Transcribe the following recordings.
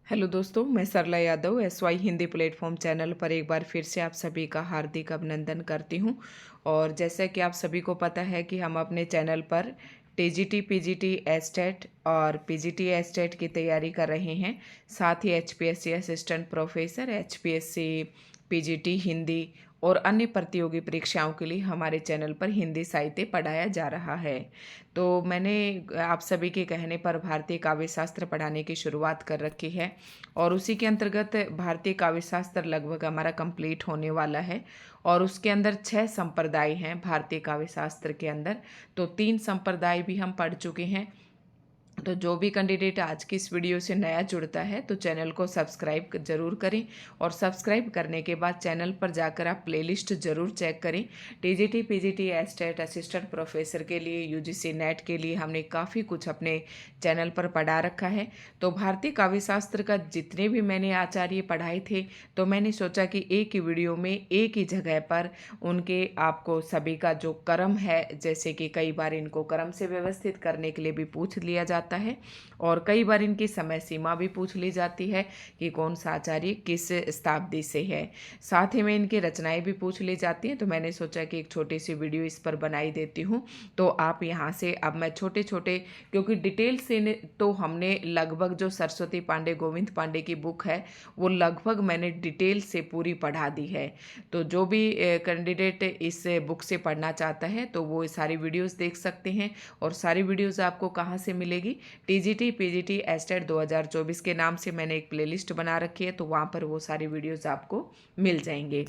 Hello दोस्तों, मैं Sarla Yadav SY Hindi platform channel पर एक बार फिर से आप सभी का हार्दिक अभिनंदन करती हूं। और जैसा कि आप सभी को पता है कि हम अपने चैनल पर TGT PGT एस्टेट और PGT एस्टेट की तैयारी कर रहे हैं। साथ ही HPSC assistant professor, HPSC PGT Hindi और अन्य प्रतियोगी परीक्षाओं के लिए हमारे चैनल पर हिंदी साहित्य पढ़ाया जा रहा है। तो मैंने आप सभी के कहने पर भारतीय काव्य शास्त्र पढ़ाने की शुरुआत कर रखी है और उसी के अंतर्गत भारतीय काव्य शास्त्र लगभग हमारा कंप्लीट होने वाला है। और उसके अंदर 6 संप्रदाय हैं भारतीय काव्य शास्त्र के अंदर। तो 3 संप्रदाय भी हम पढ़ चुके हैं। तो जो भी कैंडिडेट आज की इस वीडियो से नया जुड़ता है तो चैनल को सब्सक्राइब जरूर करें। और सब्सक्राइब करने के बाद चैनल पर जाकर आप प्लेलिस्ट जरूर चेक करें। TGT PGT estate assistant professor के लिए, UGC नेट के लिए हमने काफ़ी कुछ अपने चैनल पर पढ़ा रखा है। तो भारतीय काव्य शास्त्र का जितने भी मैंने आचार्य पढ़ाए थे तो मैंने सोचा कि एक ही वीडियो में एक ही जगह पर उनके आपको सभी का जो क्रम है, जैसे कि कई बार इनको क्रम से व्यवस्थित करने के लिए भी पूछ लिया जाता है और कई बार इनकी समय सीमा भी पूछ ली जाती है कि कौन सा आचार्य किस शताब्दी से है। साथ ही में इनकी रचनाएं भी पूछ ली जाती हैं। तो मैंने सोचा कि एक छोटी सी वीडियो इस पर बनाई देती हूँ। तो आप यहाँ से अब मैं छोटे छोटे, क्योंकि डिटेल से तो हमने लगभग जो सरस्वती पांडे, गोविंद पांडे की बुक है वो लगभग मैंने डिटेल से पूरी पढ़ा दी है। तो जो भी कैंडिडेट इस बुक से पढ़ना चाहता है तो वो सारी वीडियोस देख सकते हैं। और सारी वीडियोस आपको कहाँ से मिलेगी? TGT PGT एस्टेट 2024 के नाम से मैंने एक प्लेलिस्ट बना रखी है, तो वहाँ पर वो सारी वीडियोस आपको मिल जाएंगे।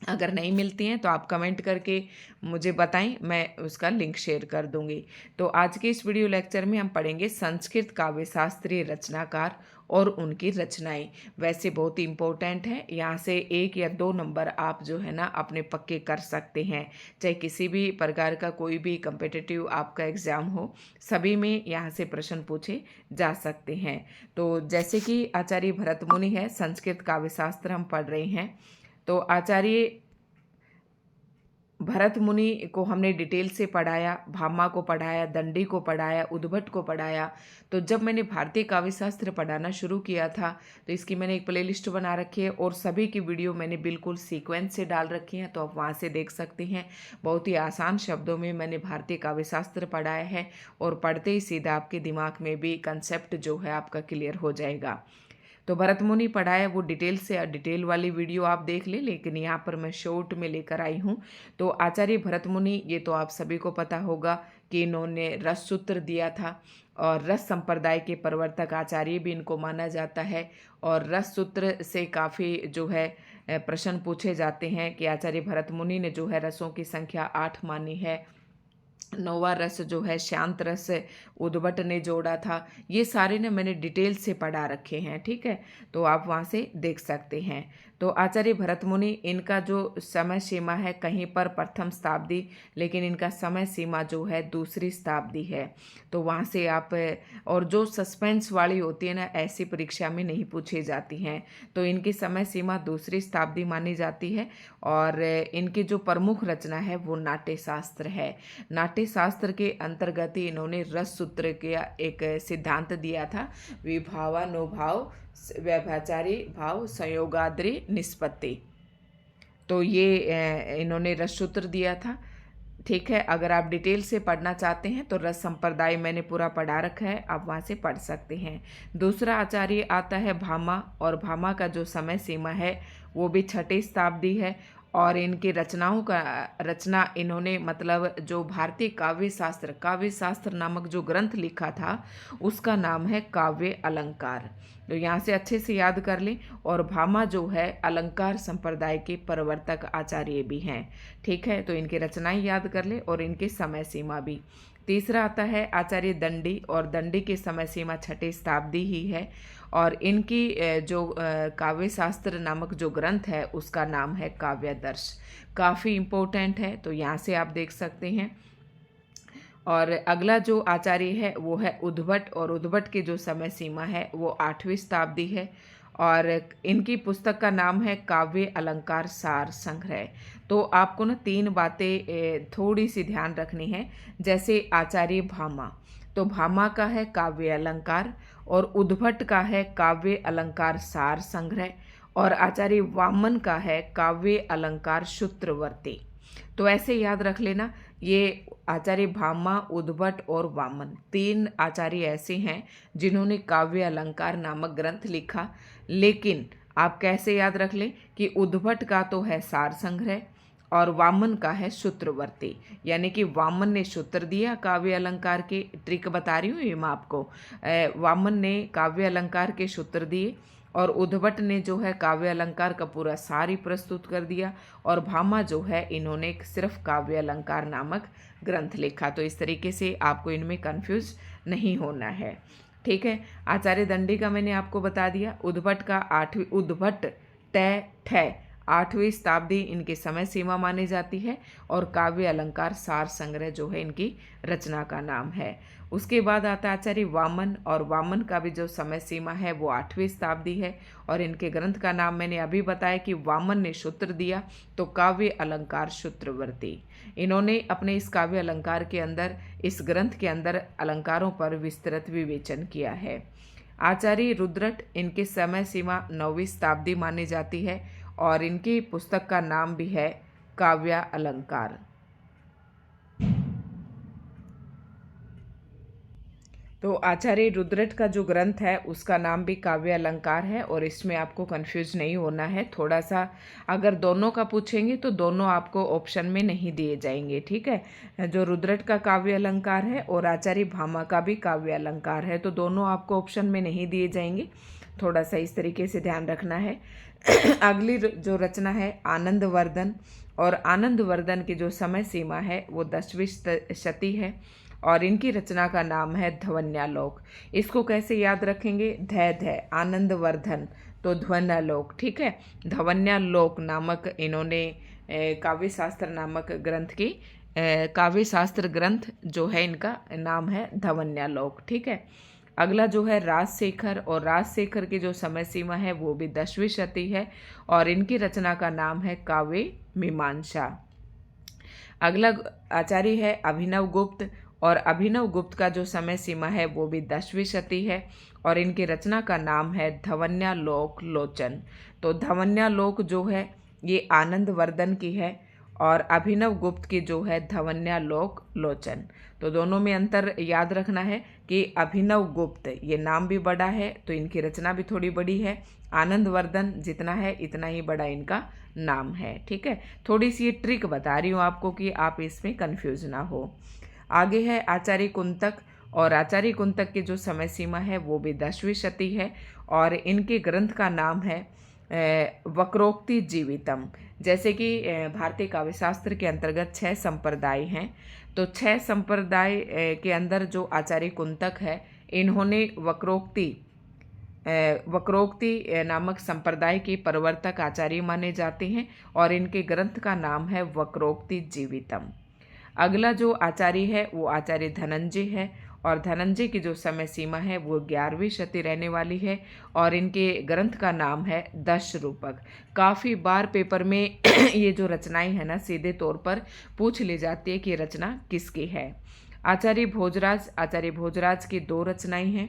अगर नहीं मिलती हैं तो आप कमेंट करके मुझे बताएं, मैं उसका लिंक शेयर कर दूंगी। तो आज के इस वीडियो लेक्चर में हम पढ़ेंगे संस्कृत काव्य शास्त्रीय रचनाकार और उनकी रचनाएं। वैसे बहुत ही इम्पोर्टेंट है, यहाँ से 1 या 2 नंबर आप जो है ना अपने पक्के कर सकते हैं। चाहे किसी भी प्रकार का कोई भी कम्पिटिटिव आपका एग्ज़ाम हो, सभी में यहाँ से प्रश्न पूछे जा सकते हैं। तो जैसे कि आचार्य भरत मुनि है, संस्कृत काव्य शास्त्र हम पढ़ रहे हैं। तो आचार्य भरत मुनि को हमने डिटेल से पढ़ाया, भामा को पढ़ाया, दंडी को पढ़ाया, उद्भट को पढ़ाया। तो जब मैंने भारतीय काव्य शास्त्र पढ़ाना शुरू किया था तो इसकी मैंने एक प्लेलिस्ट बना रखी है और सभी की वीडियो मैंने बिल्कुल सीक्वेंस से डाल रखी हैं, तो आप वहाँ से देख सकते हैं। बहुत ही आसान शब्दों में मैंने भारतीय काव्य शास्त्र पढ़ाया है और पढ़ते ही सीधा आपके दिमाग में भी कंसेप्ट जो है आपका क्लियर हो जाएगा। तो भरत मुनि पढ़ाया वो डिटेल से, डिटेल वाली वीडियो आप देख लें, लेकिन यहाँ पर मैं शॉर्ट में लेकर आई हूँ। तो आचार्य भरत मुनि, ये तो आप सभी को पता होगा कि इन्होंने रस सूत्र दिया था और रस संप्रदाय के प्रवर्तक आचार्य भी इनको माना जाता है। और रस सूत्र से काफ़ी जो है प्रश्न पूछे जाते हैं कि आचार्य भरत मुनि ने जो है रसों की संख्या 8 मानी है। 9वां रस जो है शांत रस उद्भट ने जोड़ा था। ये सारे ने मैंने डिटेल से पढ़ा रखे हैं, ठीक है, तो आप वहाँ से देख सकते हैं। तो आचार्य भरत मुनि, इनका जो समय सीमा है कहीं पर प्रथम शताब्दी, लेकिन इनका समय सीमा जो है दूसरी शताब्दी है। तो वहाँ से आप, और जो सस्पेंस वाली होती है ना, ऐसी परीक्षा में नहीं पूछी जाती हैं। तो इनकी समय सीमा दूसरी शताब्दी मानी जाती है। और इनकी जो प्रमुख रचना है वो नाट्य शास्त्र है। नाट्य शास्त्र के अंतर्गत ही इन्होंने रस सूत्र का एक सिद्धांत दिया था, विभावानुभाव व्यभिचारी भाव संयोगाद्रि निष्पत्ति। तो ये इन्होंने रस सूत्र दिया था, ठीक है। अगर आप डिटेल से पढ़ना चाहते हैं तो रस संप्रदाय मैंने पूरा पढ़ा रखा है, आप वहाँ से पढ़ सकते हैं। दूसरा आचार्य आता है भामा, और भामा का जो समय सीमा है वो भी 6ठी शताब्दी है। और इनकी रचनाओं का रचना इन्होंने, मतलब जो भारतीय काव्य शास्त्र नामक जो ग्रंथ लिखा था उसका नाम है काव्य अलंकार। तो यहाँ से अच्छे से याद कर लें। और भामा जो है अलंकार संप्रदाय के प्रवर्तक आचार्य भी हैं, ठीक है। तो इनकी रचनाएं याद कर ले और इनकी समय सीमा भी। तीसरा आता है आचार्य दंडी, और दंडी की समय सीमा 6ठी शताब्दी ही है। और इनकी जो काव्य शास्त्र नामक जो ग्रंथ है उसका नाम है काव्यादर्श। काफ़ी इम्पोर्टेंट है, तो यहाँ से आप देख सकते हैं। और अगला जो आचार्य है वो है उद्भट, और उद्भट की जो समय सीमा है वो 8वीं शताब्दी है। और इनकी पुस्तक का नाम है काव्य अलंकार सार संग्रह। तो आपको ना 3 बातें थोड़ी सी ध्यान रखनी है। जैसे आचार्य भामा, तो भामा का है काव्य अलंकार, और उद्भट का है काव्य अलंकार सार संग्रह और आचार्य वामन का है काव्य अलंकार सूत्रवर्ती। तो ऐसे याद रख लेना, ये आचार्य भामा, उद्भट और वामन 3 आचार्य ऐसे हैं जिन्होंने काव्य अलंकार नामक ग्रंथ लिखा। लेकिन आप कैसे याद रख लें कि उद्भट का तो है सार संग्रह और वामन का है सूत्रवर्ती, यानी कि वामन ने सूत्र दिया काव्य अलंकार के, ट्रिक बता रही हूँ ये मैं आपको। वामन ने काव्य अलंकार के सूत्र दिए और उद्भट ने जो है काव्य अलंकार का पूरा सार ही प्रस्तुत कर दिया, और भामा जो है इन्होंने सिर्फ काव्य अलंकार नामक ग्रंथ लिखा। तो इस तरीके से आपको इनमें कंफ्यूज नहीं होना है, ठीक है। आचार्य दंडी का मैंने आपको बता दिया। उद्भट का 8वीं, उद्भट ठ 8वीं शताब्दी इनकी समय सीमा मानी जाती है और काव्य अलंकार सार संग्रह जो है इनकी रचना का नाम है। उसके बाद आता है आचार्य वामन, और वामन का भी जो समय सीमा है वो 8वीं शताब्दी है और इनके ग्रंथ का नाम मैंने अभी बताया कि वामन ने सूत्र दिया तो काव्य अलंकार सूत्रवर्ती। इन्होंने अपने इस काव्य अलंकार के अंदर, इस ग्रंथ के अंदर अलंकारों पर विस्तृत विवेचन किया है। आचार्य रुद्रट, इनकी समय सीमा 9वीं शताब्दी मानी जाती है और इनकी पुस्तक का नाम भी है काव्य अलंकार। तो आचार्य रुद्रट का जो ग्रंथ है उसका नाम भी काव्य अलंकार है और इसमें आपको कंफ्यूज नहीं होना है। थोड़ा सा अगर दोनों का पूछेंगे तो दोनों आपको ऑप्शन में नहीं दिए जाएंगे, ठीक है। जो रुद्रट का काव्य अलंकार है और आचार्य भामा का भी काव्य अलंकार है, तो दोनों आपको ऑप्शन में नहीं दिए जाएंगे। थोड़ा सा इस तरीके से ध्यान रखना है। अगली जो रचना है आनंदवर्धन, और आनंदवर्धन की जो समय सीमा है वो 10वीं शती है और इनकी रचना का नाम है ध्वन्यालोक। इसको कैसे याद रखेंगे? ध आनंदवर्धन तो ध्वन्यालोक, ठीक है। ध्वन्यालोक नामक इन्होंने काव्य शास्त्र नामक ग्रंथ की, काव्य शास्त्र ग्रंथ जो है इनका नाम है ध्वन्यालोक, ठीक है। अगला जो है राजशेखर, और राजशेखर की जो समय सीमा है वो भी 10वीं शती है और इनकी रचना का नाम है काव्य मीमांसा। अगला आचार्य है अभिनव गुप्त, और अभिनव गुप्त का जो समय सीमा है वो भी 10वीं शती है और इनकी रचना का नाम है ध्वन्यालोक लोचन। तो ध्वन्यालोक जो है ये आनंदवर्धन की है और अभिनव गुप्त की जो है ध्वन्यालोक लोचन। तो दोनों में अंतर याद रखना है कि अभिनव गुप्त ये नाम भी बड़ा है तो इनकी रचना भी थोड़ी बड़ी है, आनंदवर्धन जितना है इतना ही बड़ा इनका नाम है, ठीक है। थोड़ी सी ये ट्रिक बता रही हूँ आपको कि आप इसमें कंफ्यूज ना हो। आगे है आचार्य कुंतक, और आचार्य कुंतक की जो समय सीमा है वो भी 10वीं शती है और इनके ग्रंथ का नाम है वक्रोक्ति जीवितम। जैसे कि भारतीय काव्यशास्त्र के अंतर्गत 6 संप्रदाय हैं, तो 6 संप्रदाय के अंदर जो आचार्य कुंतक है इन्होंने वक्रोक्ति नामक संप्रदाय के प्रवर्तक आचार्य माने जाते हैं और इनके ग्रंथ का नाम है वक्रोक्ति जीवितम। अगला जो आचार्य है वो आचार्य धनंजय है और धनंजय की जो समय सीमा है वो 11वीं शती रहने वाली है और इनके ग्रंथ का नाम है दशरूपक। काफ़ी बार पेपर में ये जो रचनाएं हैं ना सीधे तौर पर पूछ ली जाती है कि रचना किसकी है। आचार्य भोजराज की 2 रचनाएं हैं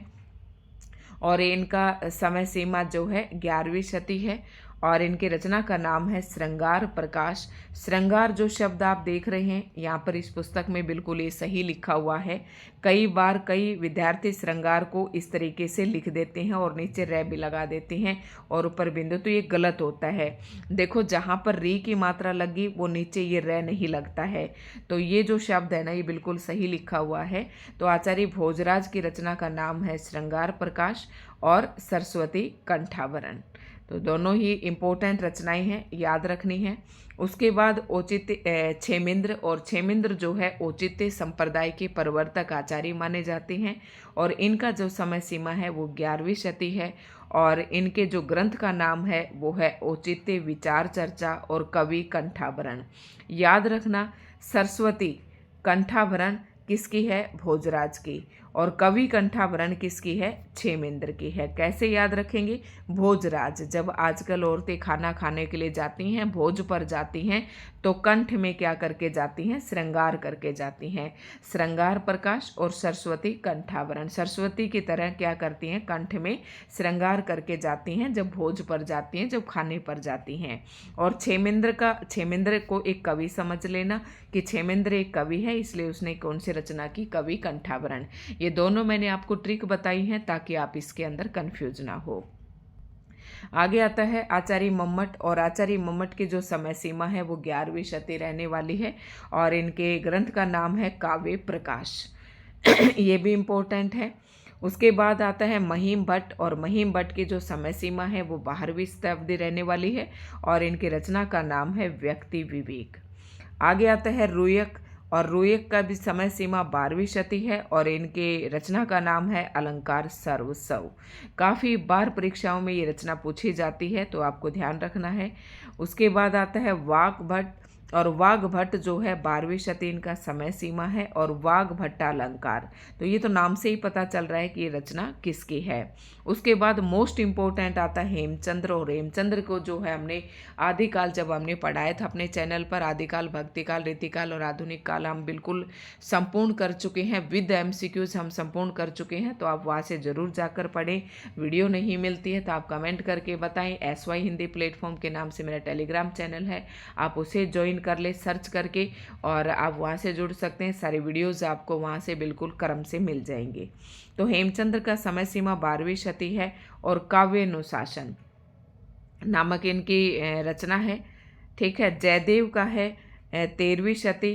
और इनका समय सीमा जो है 11वीं शती है और इनकी रचना का नाम है श्रृंगार प्रकाश। श्रृंगार जो शब्द आप देख रहे हैं यहाँ पर इस पुस्तक में बिल्कुल ये सही लिखा हुआ है। कई बार कई विद्यार्थी श्रृंगार को इस तरीके से लिख देते हैं और नीचे रै भी लगा देते हैं और ऊपर बिंदु, तो ये गलत होता है। देखो जहाँ पर री की मात्रा लगी वो नीचे ये रै नहीं लगता है, तो ये जो शब्द है ना ये बिल्कुल सही लिखा हुआ है। तो आचार्य भोजराज की रचना का नाम है श्रृंगार प्रकाश और सरस्वती कंठाभरण। तो दोनों ही इम्पोर्टेंट रचनाएं हैं, याद रखनी है। उसके बाद औचित्य क्षेमेंद्र, और क्षेमेंद्र जो है औचित्य संप्रदाय के प्रवर्तक आचार्य माने जाते हैं और इनका जो समय सीमा है वो 11वीं शती है और इनके जो ग्रंथ का नाम है वो है औचित्य विचार चर्चा और कवि कंठाभरण। याद रखना सरस्वती कंठाभरण किसकी है? भोजराज की, और कवि कंठाभरण किसकी है? क्षेमेंद्र की है। कैसे याद रखेंगे? भोजराज, जब आजकल औरतें खाना खाने के लिए जाती हैं, भोज पर जाती हैं, तो कंठ में क्या करके जाती हैं? श्रृंगार करके जाती हैं। श्रृंगार प्रकाश और सरस्वती कंठाभरण, सरस्वती की तरह क्या करती हैं? कंठ में श्रृंगार करके जाती हैं जब भोज पर जाती हैं, जब खाने पर जाती हैं। और क्षेमेंद्र को एक कवि समझ लेना कि क्षेमेंद्र एक कवि है, इसलिए उसने कौन सी रचना की? कवि कंठाभरण। ये दोनों मैंने आपको ट्रिक बताई हैं ताकि आप इसके अंदर कंफ्यूज ना हो। आगे आता है आचार्य मम्मट, और आचार्य मम्मट की जो समय सीमा है वो 11वीं शती रहने वाली है, और इनके ग्रंथ का नाम है काव्य प्रकाश। ये भी इम्पोर्टेंट है। उसके बाद आता है महीम भट्ट, और महीम भट्ट की जो समय सीमा है वो 12वीं शताब्दी रहने वाली है, और इनकी रचना का नाम है व्यक्ति विवेक। आगे आता है रुयक, और रुयक का भी समय सीमा 12वीं शती है, और इनके रचना का नाम है अलंकार सर्वस्व। काफ़ी बार परीक्षाओं में ये रचना पूछी जाती है, तो आपको ध्यान रखना है। उसके बाद आता है वाग भट्ट, और वाघ भट्ट जो है 12वीं शती इनका समय सीमा है, और वाघ भट्टा अलंकार, तो ये तो नाम से ही पता चल रहा है कि ये रचना किसकी है। उसके बाद मोस्ट इम्पोर्टेंट आता है हेमचंद्र, और हेमचंद्र को जो है हमने आदिकाल जब हमने पढ़ाया था अपने चैनल पर, आदिकाल, भक्तिकाल, रीतिकाल और आधुनिक काल हम बिल्कुल संपूर्ण कर चुके हैं, विद MCQs हम संपूर्ण कर चुके हैं, तो आप वहाँ से ज़रूर जाकर पढ़ें। वीडियो नहीं मिलती है तो आप कमेंट करके बताएं। SY हिंदी प्लेटफॉर्म के नाम से मेरा टेलीग्राम चैनल है, आप उसे ज्वाइन कर ले सर्च करके, और आप वहाँ से जुड़ सकते हैं। सारे वीडियोस आपको वहाँ से बिल्कुल क्रम से मिल जाएंगे। तो हेमचंद्र का समय सीमा 12वीं शती है, और काव्यानुशासन नामक इनकी रचना है। ठीक है, जयदेव का है 13वीं शती,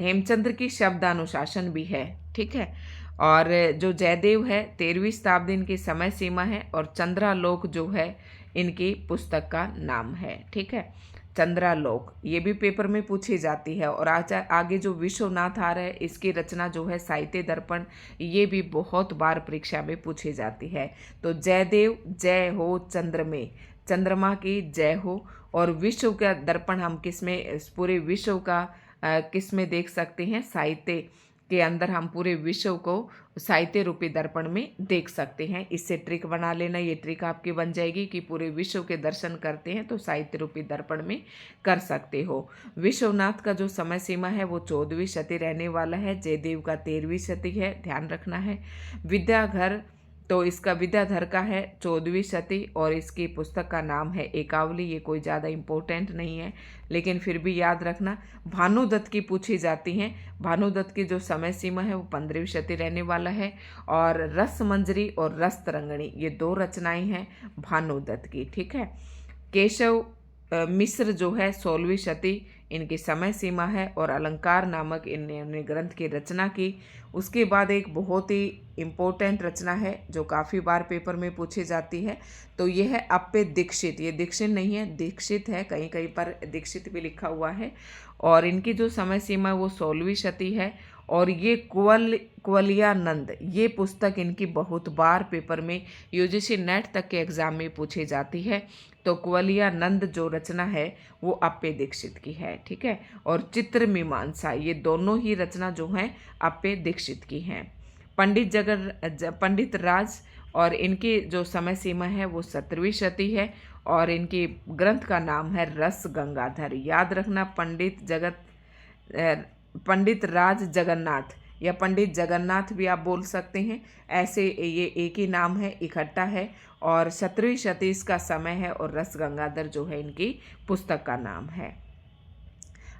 हेमचंद्र की शब्दानुशासन भी है। ठीक है, और जो जयदेव है 13वीं शताब्दी इनकी समय सीमा है, और चंद्रालोक जो है इनकी पुस्तक का नाम है। ठीक है, चंद्रालोक ये भी पेपर में पूछी जाती है। और आगे जो विश्वनाथ आ रहा है, इसकी रचना जो है साहित्य दर्पण, ये भी बहुत बार परीक्षा में पूछी जाती है। तो जयदेव, जय हो चंद्र में, चंद्रमा की जय हो। और विश्व का दर्पण हम किस में, पूरे विश्व का किस में देख सकते हैं? साहित्य के अंदर हम पूरे विश्व को साहित्य रूपी दर्पण में देख सकते हैं। इससे ट्रिक बना लेना, ये ट्रिक आपकी बन जाएगी कि पूरे विश्व के दर्शन करते हैं तो साहित्य रूपी दर्पण में कर सकते हो। विश्वनाथ का जो समय सीमा है वो 14वीं शती रहने वाला है, जयदेव का 13वीं शती है, ध्यान रखना है। विद्याधर, तो इसका विद्याधर का है 14वीं शती, और इसकी पुस्तक का नाम है एकावली। ये कोई ज़्यादा इम्पोर्टेंट नहीं है, लेकिन फिर भी याद रखना। भानुदत्त की पूछी जाती हैं, भानुदत्त की जो समय सीमा है वो 15वीं शती रहने वाला है, और रसमंजरी और रसतरंगिणी ये 2 रचनाएं हैं भानुदत्त की। ठीक है, केशव मिश्र जो है 16वीं शती इनकी समय सीमा है, और अलंकार नामक इन्होंने ग्रंथ की रचना की। उसके बाद एक बहुत ही इम्पोर्टेंट रचना है जो काफ़ी बार पेपर में पूछी जाती है, तो ये है अप्पे दीक्षित। ये दीक्षित नहीं है, दीक्षित है, कहीं कहीं पर दीक्षित भी लिखा हुआ है, और इनकी जो समय सीमा है वो 16वीं शती है। और ये कुवलयानंद, ये पुस्तक इनकी बहुत बार पेपर में UGC नेट तक के एग्ज़ाम में पूछी जाती है। तो कुवलयानंद जो रचना है वो अप्पे दीक्षित की है। ठीक है, और चित्र मीमांसा, ये दोनों ही रचना जो हैं अप्पे दीक्षित की हैं। पंडित राज, और इनकी जो समय सीमा है वो 17वीं शती है, और इनकी ग्रंथ का नाम है रस गंगाधर। याद रखना, पंडित राज जगन्नाथ या पंडित जगन्नाथ भी आप बोल सकते हैं, ऐसे ये एक ही नाम है, इकट्ठा है, और 17वीं शती इसका समय है, और रस गंगाधर जो है इनकी पुस्तक का नाम है।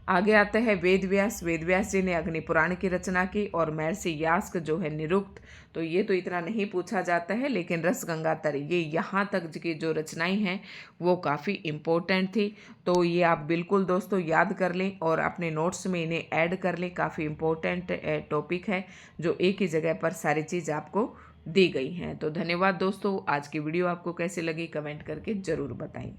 आगे आता है वेद व्यास। वेद व्यास जी ने अग्निपुराण की रचना की, और महर्षि यास्क जो है निरुक्त, तो ये तो इतना नहीं पूछा जाता है, लेकिन रस गंगाधर ये यहाँ तक की जो रचनाएं हैं वो काफ़ी इम्पोर्टेंट थी। तो ये आप बिल्कुल दोस्तों याद कर लें और अपने नोट्स में इन्हें ऐड कर लें। काफ़ी इम्पोर्टेंट टॉपिक है जो एक ही जगह पर सारी चीज़ आपको दी गई हैं। तो धन्यवाद दोस्तों। आज की वीडियो आपको कैसी लगी कमेंट करके ज़रूर बताएं।